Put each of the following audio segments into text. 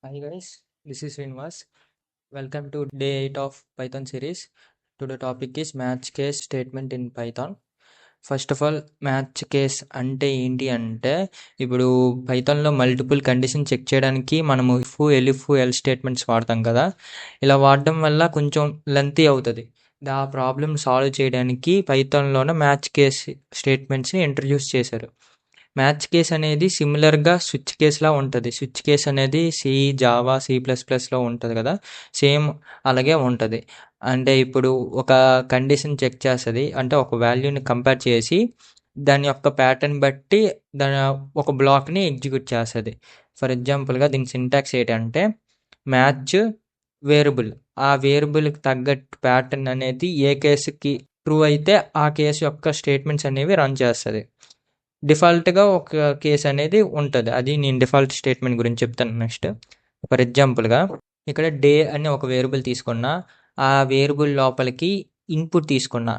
Hi guys, this is Srinivas. Welcome to day 8 of Python series. Today topic is match case statement in Python. First of all match case అంటే ఏంటి అంటే ఇప్పుడు పైథాన్లో multiple condition check చేయడానికి మనము if ఎలిఫ్ L statements వాడతాం కదా. ఇలా వాడడం వల్ల కొంచెం లెంతీ అవుతుంది. ఆ ప్రాబ్లమ్ సాల్వ్ చేయడానికి పైథాన్లోనే మ్యాచ్ కేస్ స్టేట్మెంట్స్ని ఇంట్రడ్యూస్ చేశారు. మ్యాచ్ కేస్ అనేది సిమిలర్గా స్విచ్ కేస్లా ఉంటుంది. స్విచ్ కేస్ అనేది జావా C++లో ఉంటుంది కదా, సేమ్ అలాగే ఉంటుంది. అంటే ఇప్పుడు ఒక కండిషన్ చెక్ చేస్తుంది, అంటే ఒక వాల్యూని కంపేర్ చేసి దాని యొక్క ప్యాటర్న్ బట్టి దాని ఒక బ్లాక్ని ఎగ్జిక్యూట్ చేస్తుంది. ఫర్ ఎగ్జాంపుల్గా దీని సింటాక్స్ ఏంటంటే మ్యాచ్ వేరియబుల్, ఆ వేరియబుల్కి తగ్గట్టు ప్యాటర్న్ అనేది ఏ కేసుకి ట్రూ అయితే ఆ కేసు యొక్క స్టేట్మెంట్స్ అనేవి రన్ చేస్తుంది. డిఫాల్ట్గా ఒక కేసు అనేది ఉంటుంది, అది నేను డిఫాల్ట్ స్టేట్మెంట్ గురించి చెప్తాను నెక్స్ట్. ఫర్ ఎగ్జాంపుల్గా ఇక్కడ డే అనే ఒక వేరియబుల్ తీసుకున్నా, ఆ వేరియబుల్ లోపలికి ఇన్పుట్ తీసుకున్నా,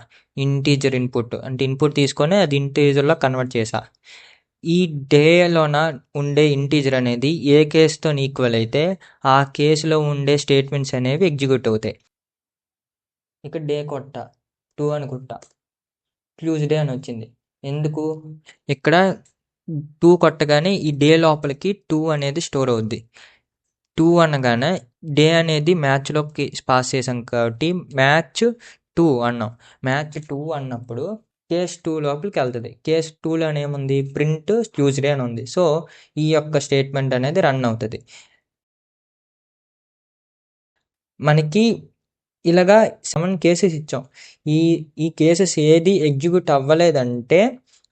ఇంటీజర్ ఇన్పుట్ అంటే ఇన్పుట్ తీసుకొని అది ఇంటీజర్లో కన్వర్ట్ చేసా. ఈ డేలోన ఉండే ఇంటీజర్ అనేది ఏ కేసుతో ఈక్వల్ అయితే ఆ కేసులో ఉండే స్టేట్మెంట్స్ అనేవి ఎగ్జిక్యూట్ అవుతాయి. ఇక్కడ డే కొట్ట 2 అని కొట్ట, ట్యూస్డే అని వచ్చింది. ఎందుకు? ఇక్కడ 2 కొట్టగానే ఈ డే లోపలికి 2 అనేది స్టోర్ అవుద్ది. 2 అనగానే డే అనేది మ్యాచ్లోకి పాస్ చేసాం కాబట్టి మ్యాచ్ 2 అన్నాం. మ్యాచ్ 2 అన్నప్పుడు కేస్ 2 లోపలికి వెళ్తుంది. కేస్ 2లో ఏముంది? ప్రింట్ ట్యూస్డే అని ఉంది. సో ఈ యొక్క స్టేట్మెంట్ అనేది రన్ అవుతుంది. మనకి ఇలాగా 7 కేసెస్ ఇచ్చాం. ఈ కేసెస్ ఏది ఎగ్జిక్యూట్ అవ్వలేదంటే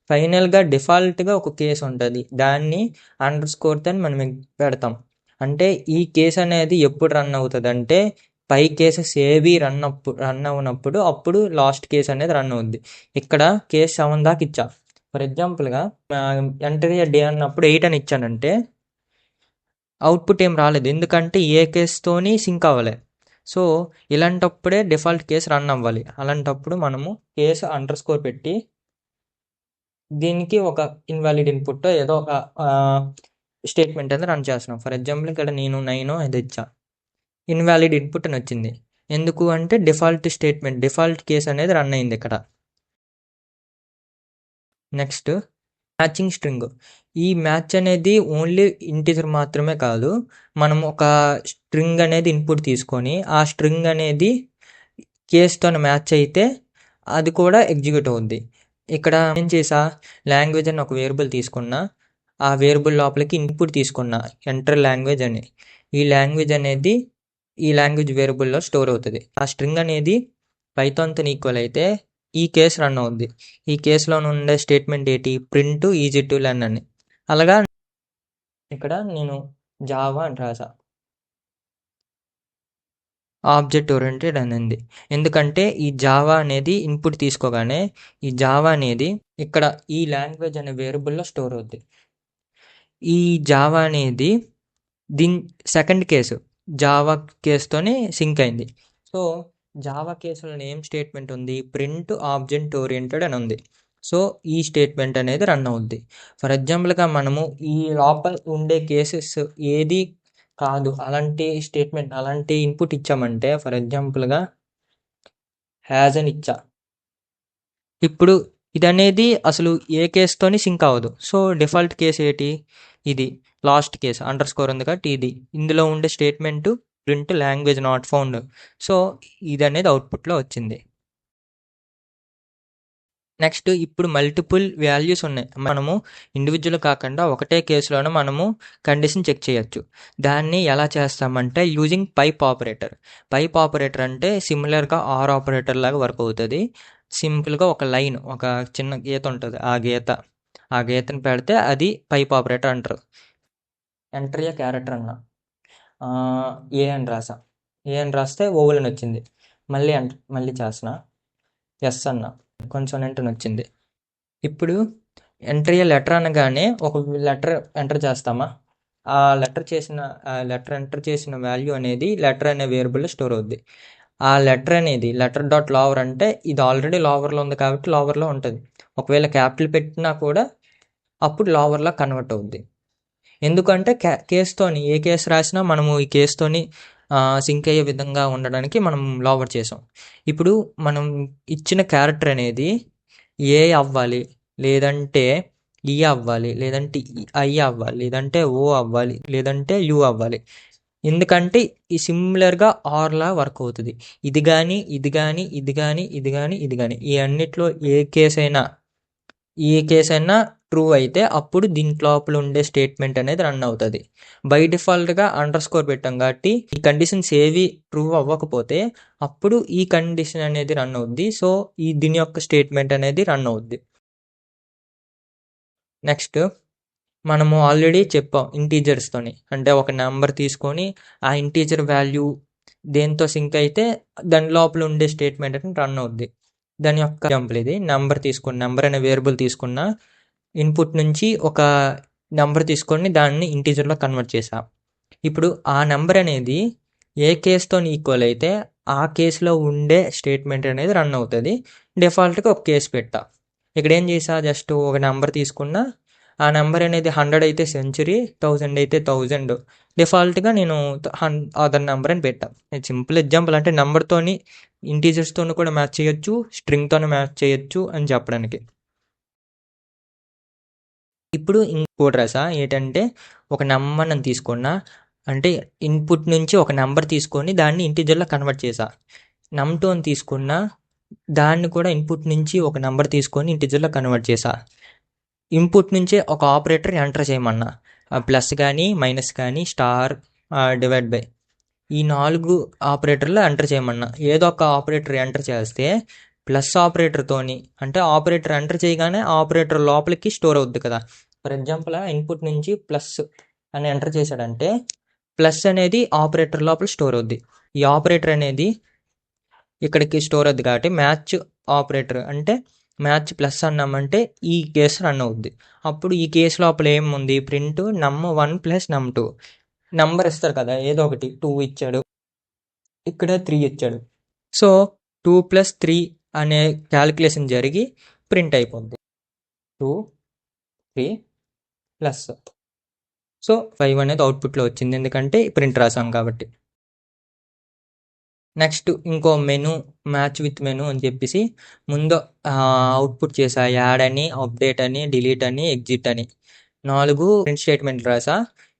ఫైనల్గా డిఫాల్ట్గా ఒక కేసు ఉంటుంది, దాన్ని _తో మనం పెడతాం. అంటే ఈ కేసు అనేది ఎప్పుడు రన్ అవుతుంది అంటే పై కేసెస్ ఏవి రన్ అవునప్పుడు అప్పుడు లాస్ట్ కేసు అనేది రన్ అవుద్ది. ఇక్కడ కేసు 7 దాకా ఇచ్చా. ఫర్ ఎగ్జాంపుల్గా ఎంటర్ డే అన్నప్పుడు 8 అని ఇచ్చానంటే అవుట్పుట్ ఏం రాలేదు, ఎందుకంటే ఏ కేసుతోని సింక్ అవ్వలే. సో ఇలాంటప్పుడే డిఫాల్ట్ కేసు రన్ అవ్వాలి. అలాంటప్పుడు మనము కేసు _ పెట్టి దీనికి ఒక ఇన్వాలిడ్ ఇన్పుట్ ఏదో ఒక స్టేట్మెంట్ అనేది రన్ చేస్తున్నాం. ఫర్ ఎగ్జాంపుల్ ఇక్కడ నేను 9 ఇది ఇచ్చా, ఇన్వాలిడ్ ఇన్పుట్ అని వచ్చింది. ఎందుకు అంటే డిఫాల్ట్ స్టేట్మెంట్, డిఫాల్ట్ కేసు అనేది రన్ అయింది ఇక్కడ. Next matching string. ఈ మ్యాచ్ అనేది ఓన్లీ ఇంటీజర్ మాత్రమే కాదు, మనం ఒక స్ట్రింగ్ అనేది ఇన్పుట్ తీసుకొని ఆ స్ట్రింగ్ అనేది కేసుతో మ్యాచ్ అయితే అది కూడా ఎగ్జిక్యూట్ అవుద్ది. ఇక్కడ ఏం చేసా, లాంగ్వేజ్ అని ఒక వేరియబుల్ తీసుకున్నా, ఆ వేరియబుల్ లోపలికి ఇన్పుట్ తీసుకున్నా ఎంటర్ లాంగ్వేజ్ అని. ఈ లాంగ్వేజ్ అనేది ఈ లాంగ్వేజ్ వేరియబుల్లో స్టోర్ అవుతుంది. ఆ స్ట్రింగ్ అనేది పైథాన్తో ఈక్వల్ అయితే ఈ కేసు రన్ అవుద్ది. ఈ కేసులో ఉండే స్టేట్మెంట్ ఏంటి? ప్రింట్ ఈజీ టు లెర్న్ అని. అలాగా ఇక్కడ నేను జావా అని రాసా, ఆబ్జెక్ట్ ఓరియంటెడ్ అనేది. ఎందుకంటే ఈ జావా అనేది ఇన్పుట్ తీసుకోగానే ఈ జావా అనేది ఇక్కడ ఈ లాంగ్వేజ్ అనే వేరియబుల్లో స్టోర్ అవుద్ది. ఈ జావా అనేది దీని సెకండ్ కేసు జావా కేసుతోనే సింక్ అయింది. సో జావా కేసులో ఏం స్టేట్మెంట్ ఉంది? ప్రింట్ ఆబ్జెక్ట్ ఓరియంటెడ్ అని ఉంది. సో ఈ స్టేట్మెంట్ అనేది రన్ అవుద్ది. ఫర్ ఎగ్జాంపుల్గా మనము ఈ లోపల ఉండే కేసెస్ ఏది కాదు అలాంటి స్టేట్మెంట్, అలాంటి ఇన్పుట్ ఇచ్చామంటే ఫర్ ఎగ్జాంపుల్గా హ్యాజ్ అని ఇచ్చా, ఇప్పుడు ఇది అనేది అసలు ఏ కేసుతోని సింక్ అవ్వదు. సో డిఫాల్ట్ కేసు ఏంటి? ఇది లాస్ట్ కేసు _ ఉంది కాబట్టి ఇది. ఇందులో ఉండే statement print language not found. So ఇది అనేది అవుట్పుట్లో వచ్చింది. నెక్స్ట్ ఇప్పుడు మల్టిపుల్ వాల్యూస్ ఉన్నాయి, మనము ఇండివిజువల్ కాకుండా ఒకటే కేసులోనే మనము కండిషన్ చెక్ చేయొచ్చు. దాన్ని ఎలా చేస్తామంటే using pipe operator. Pipe operator అంటే సిమిలర్గా ఆర్ ఆపరేటర్ లాగా వర్క్ అవుతుంది. సింపుల్గా ఒక లైన్, ఒక చిన్న గీత ఉంటుంది, ఆ గీతను పెడితే అది పైప్ ఆపరేటర్ అంటారు. ఎంటర్ ఏ క్యారెక్టర్ అన్న ఏ అని రాసా, ఏ అని రాస్తే ఓవల్ అని వచ్చింది. మళ్ళీ చేసిన ఎస్ అన్న కన్సోనెంట్ అని వచ్చింది. ఇప్పుడు ఎంటర్ ఏ లెటర్ అనగానే ఒక లెటర్ ఎంటర్ చేస్తామా, ఆ లెటర్ ఎంటర్ చేసిన వాల్యూ అనేది లెటర్ అనే వేరియబుల్లో స్టోర్ అవుద్ది. ఆ లెటర్ అనేది letter.lower అంటే ఇది ఆల్రెడీ లోవర్లో ఉంది కాబట్టి లోవర్లో ఉంటుంది. ఒకవేళ క్యాపిటల్ పెట్టినా కూడా అప్పుడు లోవర్లో కన్వర్ట్ అవుద్ది. ఎందుకంటే కేసుతోని ఏ కేసు రాసినా మనము ఈ కేసుతోని సింక్ అయ్యే విధంగా ఉండడానికి మనం లోవర్ చేసాం. ఇప్పుడు మనం ఇచ్చిన క్యారెక్టర్ అనేది ఏ అవ్వాలి, లేదంటే ఈ అవ్వాలి, లేదంటే ఐ అవ్వాలి, లేదంటే ఓ అవ్వాలి, లేదంటే యు అవ్వాలి. ఎందుకంటే ఈ సిమిలర్గా ఆర్లా వర్క్ అవుతుంది. ఇది కానీ ఇది కానీ ఇది కానీ ఇది కానీ ఇది కానీ ఈ అన్నిట్లో ఏ కేస్ అయినా ట్రూ అయితే అప్పుడు దీని లోపల ఉండే స్టేట్మెంట్ అనేది రన్ అవుతుంది. బై డిఫాల్ట్గా అండర్ స్కోర్ పెట్టాం కాబట్టి ఈ కండిషన్స్ ఏవి ట్రూ అవ్వకపోతే అప్పుడు ఈ కండిషన్ అనేది రన్ అవుద్ది. సో దీని యొక్క స్టేట్మెంట్ అనేది రన్ అవుద్ది. నెక్స్ట్ మనము ఆల్రెడీ చెప్పాం ఇంటీజర్స్తోని, అంటే ఒక నెంబర్ తీసుకొని ఆ ఇంటీజర్ వాల్యూ దేంతో సింక్ అయితే దాని లోపల ఉండే స్టేట్మెంట్ అని రన్ అవుద్ది. దాని యొక్క ఎగ్జాంపుల్ ఇది. నెంబర్ అనే వేరియబుల్ తీసుకున్న ఇన్పుట్ నుంచి ఒక నెంబర్ తీసుకొని దాన్ని ఇంటీజర్లో కన్వర్ట్ చేసా. ఇప్పుడు ఆ నెంబర్ అనేది ఏ కేసుతో ఈక్వల్ అయితే ఆ కేసులో ఉండే స్టేట్మెంట్ అనేది రన్ అవుతుంది. డిఫాల్ట్గా ఒక కేసు పెట్టా. ఇక్కడ ఏం చేసా, జస్ట్ ఒక నెంబర్ తీసుకున్నా, ఆ నెంబర్ అనేది 100 అయితే సెంచురీ, 1000 అయితే 1000. డిఫాల్ట్గా నేను అదర్ నెంబర్ అని పెట్టా. సింపుల్ ఎగ్జాంపుల్, అంటే నెంబర్తోని ఇంటీజర్స్తోని కూడా మ్యాచ్ చేయొచ్చు, స్ట్రింగ్తోనే మ్యాచ్ చేయొచ్చు అని చెప్పడానికి. ఇప్పుడు ఇంకోటి రాసా ఏంటంటే, ఒక నెంబర్ని తీసుకున్నా, అంటే ఇన్పుట్ నుంచి ఒక నెంబర్ తీసుకొని దాన్ని ఇంటీజర్లో కన్వర్ట్ చేసా. నమ్2 అని తీసుకున్నా, దాన్ని కూడా ఇన్పుట్ నుంచి ఒక నెంబర్ తీసుకొని ఇంటీజర్లో కన్వర్ట్ చేసా. ఇన్పుట్ నుంచే ఒక ఆపరేటర్ ఎంటర్ చేయమన్నా, ప్లస్ కానీ మైనస్ కానీ స్టార్, డివైడ్ బై, ఈ 4 ఆపరేటర్లు ఎంటర్ చేయమన్నా. ఏదో ఒక ఆపరేటర్ ఎంటర్ చేస్తే ప్లస్ ఆపరేటర్తోని, అంటే ఆపరేటర్ ఎంటర్ చేయగానే ఆపరేటర్ లోపలికి స్టోర్ అవుద్ది కదా. ఫర్ ఎగ్జాంపుల్ ఇన్పుట్ నుంచి ప్లస్ అని ఎంటర్ చేశాడంటే ప్లస్ అనేది ఆపరేటర్ లోపల స్టోర్ అవుద్ది. ఈ ఆపరేటర్ అనేది ఇక్కడికి స్టోర్ అవుద్ది కాబట్టి మ్యాచ్ ఆపరేటర్, అంటే మ్యాచ్ ప్లస్ అన్నామంటే ఈ కేసు రన్ అవుద్ది. అప్పుడు ఈ కేసు లోపల ఏముంది, print num1 plus num2. Number ఇస్తారు కదా, ఏదో ఒకటి 2 ఇచ్చాడు, ఇక్కడ 3 ఇచ్చాడు. సో 2 + 3 అనే క్యాలిక్యులేషన్ జరిగి ప్రింట్ అయిపోద్ది. 2, 3 ప్లస్, సో 5 అనేది అవుట్పుట్లో వచ్చింది, ఎందుకంటే ప్రింట్ రాసాం కాబట్టి. నెక్స్ట్ ఇంకో మెను, మ్యాచ్ విత్ మెను అని చెప్పేసి ముందు అవుట్పుట్ చేసా. యాడ్ అని, అప్డేట్ అని, డిలీట్ అని, ఎగ్జిట్ అని 4 ప్రింట్ స్టేట్మెంట్ రాసా.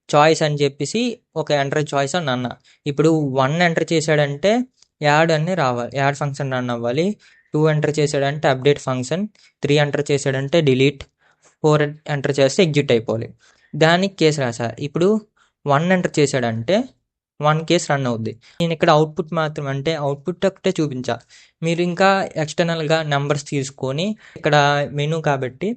చాయిస్ అని చెప్పేసి ఒక ఎంటర్ చాయిస్ అని అన్నా. ఇప్పుడు 1 ఎంటర్ చేశాడంటే యాడ్ అని రావాలి, యాడ్ ఫంక్షన్ రన్ అవ్వాలి. 2 ఎంటర్ చేశాడంటే అప్డేట్ ఫంక్షన్, 3 ఎంటర్ చేశాడంటే డిలీట్, 4 ఎంటర్ చేస్తే ఎగ్జిట్ అయిపోవాలి. దానికి కేసు రాసా. ఇప్పుడు 1 ఎంటర్ చేశాడంటే 1 కేసు రన్ అవుద్ది. నేను ఇక్కడ అవుట్పుట్ మాత్రం, అంటే అవుట్పుట్ ఒకటే చూపించా. మీరు ఇంకా ఎక్స్టర్నల్గా నెంబర్స్ తీసుకొని ఇక్కడ మెనూ కాబట్టి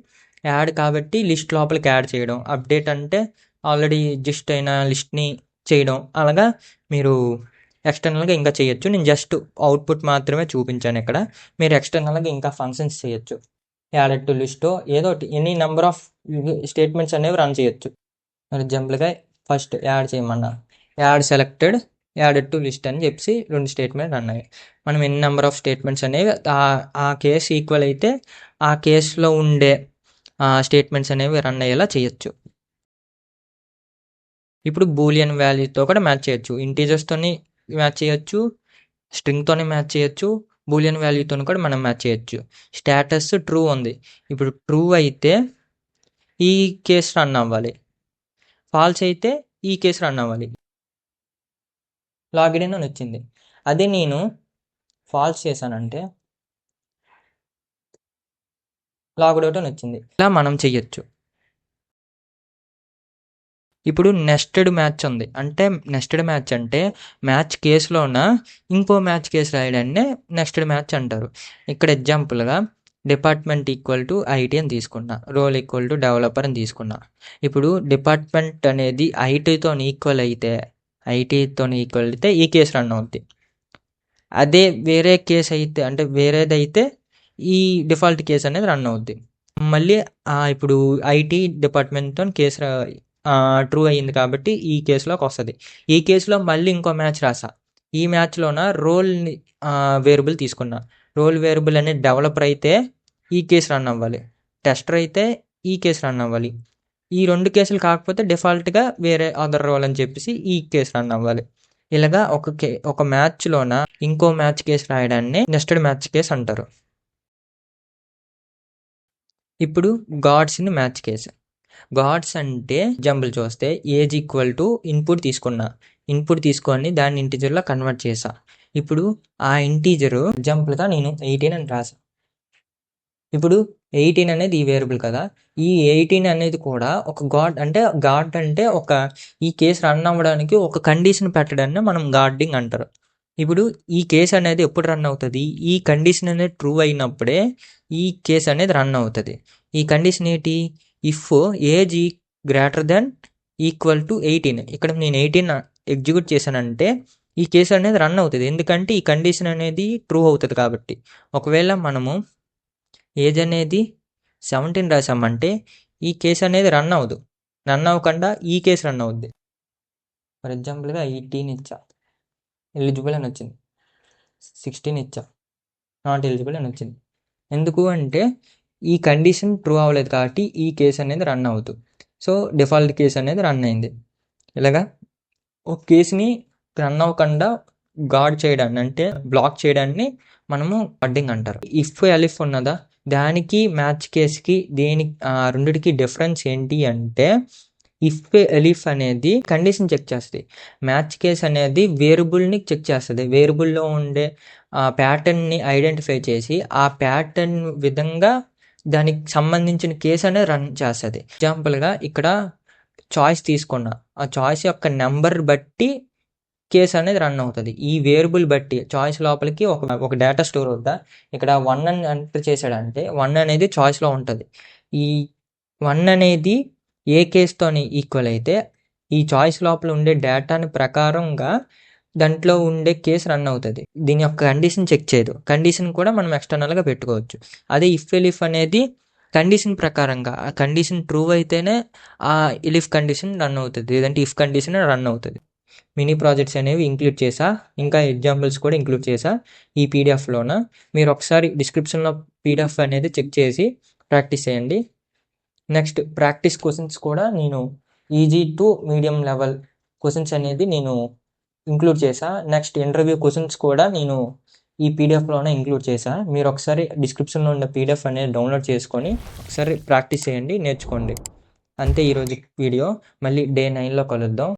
యాడ్ కాబట్టి లిస్ట్ లోపలికి యాడ్ చేయడం, అప్డేట్ అంటే ఆల్రెడీ ఎగ్జిస్ట్ అయిన లిస్ట్ని చేయడం, అలాగా మీరు ఎక్స్టర్నల్గా ఇంకా చేయొచ్చు. నేను జస్ట్ అవుట్పుట్ మాత్రమే చూపించాను ఇక్కడ. మీరు ఎక్స్టర్నల్గా ఇంకా ఫంక్షన్స్ చేయొచ్చు. యాడెడ్ టు లిస్టో ఏదో ఒకటి, ఎనీ నెంబర్ ఆఫ్ స్టేట్మెంట్స్ అనేవి రన్ చేయొచ్చు. ఫర్ ఎగ్జాంపుల్గా ఫస్ట్ యాడ్ చేయమన్నా, add selected, added to list అని చెప్పి 2 స్టేట్మెంట్ రన్ అయ్యాయి. మనం ఎన్ని నెంబర్ ఆఫ్ స్టేట్మెంట్స్ అనేవి ఆ కేసు ఈక్వల్ అయితే ఆ కేసులో ఉండే స్టేట్మెంట్స్ అనేవి రన్ అయ్యేలా చేయొచ్చు. ఇప్పుడు బూలియన్ వాల్యూతో కూడా మ్యాచ్ చేయొచ్చు, ఇంటీజర్స్తోని మ్యాచ్ చేయొచ్చు, స్ట్రింగ్తోనే మ్యాచ్ చేయొచ్చు, బూలియన్ వాల్యూతో కూడా మనం మ్యాచ్ చేయొచ్చు. స్టేటస్ ట్రూ ఉంది, ఇప్పుడు ట్రూ అయితే ఈ కేసు రన్ అవ్వాలి, ఫాల్స్ అయితే ఈ కేసు రన్ అవ్వాలి. లాగిన్ అని వచ్చింది. అదే నేను ఫాల్స్ చేశానంటే లాగ్అవుట్ అని వచ్చింది. ఇలా మనం చెయ్యొచ్చు. ఇప్పుడు నెస్టెడ్ మ్యాచ్ ఉంది, అంటే నెస్టెడ్ మ్యాచ్ అంటే మ్యాచ్ కేసులోన ఇంకో మ్యాచ్ కేసు రాయడాన్ని నెస్టెడ్ మ్యాచ్ అంటారు. ఇక్కడ ఎగ్జాంపుల్గా డిపార్ట్మెంట్ ఈక్వల్ టు ఐటీ అని తీసుకున్నా, రోల్ ఈక్వల్ టు డెవలపర్ అని తీసుకున్నా. ఇప్పుడు డిపార్ట్మెంట్ అనేది ఐటీతో ఈక్వల్ అయితే ఈ కేసు రన్ అవుద్ది. అదే వేరే కేసు అయితే, అంటే వేరేదైతే ఈ డిఫాల్ట్ కేసు అనేది రన్ అవుద్ది. మళ్ళీ ఇప్పుడు ఐటీ డిపార్ట్మెంట్తో కేసు ట్రూ అయ్యింది కాబట్టి ఈ కేసులోకి వస్తుంది. ఈ కేసులో మళ్ళీ ఇంకో మ్యాచ్ రాసా. ఈ మ్యాచ్లోన రోల్ని వేరియబుల్ తీసుకున్నా. రోల్ వేరియబుల్ అనేది డెవలపర్ అయితే ఈ కేసు రన్ అవ్వాలి, టెస్టర్ అయితే ఈ కేసు రన్ అవ్వాలి. ఈ 2 కేసులు కాకపోతే డిఫాల్ట్‌గా వేరే అదర్ రోల్ అని చెప్పేసి ఈ కేసు రన్ అవ్వాలి. ఇలాగా ఒక మ్యాచ్‌లోన ఇంకో మ్యాచ్ కేసు రాయడాన్ని నెస్టెడ్ మ్యాచ్ కేస్ అంటారు. ఇప్పుడు guards in match case. Guards అంటే ఎగ్జాంపుల్ చూస్తే ఏజ్ ఈక్వల్ టు ఇన్పుట్ తీసుకొని దాన్ని ఇంటీజర్‌లో కన్వర్ట్ చేశా. ఇప్పుడు ఆ ఇంటీజరు ఎగ్జాంపుల్‌గా నేను 18 అని రాసా. ఇప్పుడు 18 అనేది ఈ వేరియబుల్ కదా! ఈ 18 అనేది కూడా ఒక గాడ్ అంటే ఈ కేసు రన్ అవ్వడానికి ఒక కండిషన్ పెట్టడాన్ని మనం గార్డింగ్ అంటారు. ఇప్పుడు ఈ కేసు అనేది ఎప్పుడు రన్ అవుతుంది? ఈ కండిషన్ అనేది ట్రూ అయినప్పుడే ఈ కేసు అనేది రన్ అవుతుంది. ఈ కండిషన్ ఏంటి? If age greater than equal to 18. ఇక్కడ నేను 18 ఎగ్జిక్యూట్ చేశానంటే ఈ కేసు అనేది రన్ అవుతుంది. ఎందుకంటే ఈ కండిషన్ అనేది ట్రూ అవుతుంది కాబట్టి. ఒకవేళ మనము ఏజ్ అనేది 17 రాసామంటే ఈ కేసు అనేది రన్ అవ్వకుండా ఈ కేసు రన్ అవుద్ది. ఫర్ ఎగ్జాంపుల్గా 18 ఇచ్చా, ఎలిజిబుల్ అని వచ్చింది. 16 ఇచ్చా, నాట్ ఎలిజిబుల్ అని వచ్చింది. ఎందుకు అంటే ఈ కండిషన్ ట్రూ అవ్వలేదు కాబట్టి ఈ కేసు అనేది రన్ అవుతుంది. సో డిఫాల్ట్ కేసు అనేది రన్ అయింది. ఇలాగా ఒక కేసుని రన్ అవ్వకుండా గార్డ్ చేయడాన్ని అంటే బ్లాక్ చేయడాన్ని మనము గార్డింగ్ అంటారు. ఇఫ్ ఎలిఫ్ ఉన్నదా, దానికి మ్యాచ్ కేసుకి రెండిటికి డిఫరెన్స్ ఏంటి అంటే ఇఫ్ ఎలిఫ్ అనేది కండిషన్ చెక్ చేస్తుంది. మ్యాచ్ కేస్ అనేది వేరియబుల్ని చెక్ చేస్తుంది. వేరియబుల్లో ఉండే ప్యాటర్న్ని ఐడెంటిఫై చేసి ఆ ప్యాటర్న్ విధంగా దానికి సంబంధించిన కేసు అనేది రన్ చేస్తుంది. ఎగ్జాంపుల్గా ఇక్కడ చాయిస్ తీసుకున్నా, ఆ చాయిస్ యొక్క నెంబర్ బట్టి కేసు అనేది రన్ అవుతుంది. ఈ వేరియబుల్ బట్టి చాయిస్ లోపలికి ఒక డేటా స్టోర్ అవుతా. ఇక్కడ 1 అని ఎంటర్ చేశాడంటే 1 అనేది చాయిస్లో ఉంటుంది. ఈ 1 అనేది ఏ కేసుతోని ఈక్వల్ అయితే ఈ చాయిస్ లోపల ఉండే డేటాని ప్రకారంగా దాంట్లో ఉండే కేసు రన్ అవుతుంది. దీని యొక్క కండిషన్ చెక్ చేయదు. కండిషన్ కూడా మనం ఎక్స్టర్నల్గా పెట్టుకోవచ్చు. అదే ఇఫ్ ఎలిఫ్ అనేది కండిషన్ ప్రకారంగా ఆ కండిషన్ ట్రూ అయితేనే ఆ ఎలిఫ్ కండిషన్ రన్ అవుతుంది, లేదంటే ఇఫ్ కండిషన్ రన్ అవుతుంది. మినీ ప్రాజెక్ట్స్ అనేవి ఇంక్లూడ్ చేసా, ఇంకా ఎగ్జాంపుల్స్ కూడా ఇంక్లూడ్ చేసా ఈ పీడిఎఫ్లోన. మీరు ఒకసారి డిస్క్రిప్షన్లో పీడిఎఫ్ అనేది చెక్ చేసి ప్రాక్టీస్ చేయండి. నెక్స్ట్ ప్రాక్టీస్ క్వశ్చన్స్ కూడా నేను easy to medium level questions అనేది నేను ఇంక్లూడ్ చేసా. నెక్స్ట్ ఇంటర్వ్యూ క్వశ్చన్స్ కూడా నేను ఈ పీడిఎఫ్లోనే ఇంక్లూడ్ చేసా. మీరు ఒకసారి డిస్క్రిప్షన్లో ఉన్న పీడిఎఫ్ అనేది డౌన్లోడ్ చేసుకొని ఒకసారి ప్రాక్టీస్ చేయండి, నేర్చుకోండి. అంతే ఈరోజు వీడియో. మళ్ళీ డే 9లో కలుద్దాం.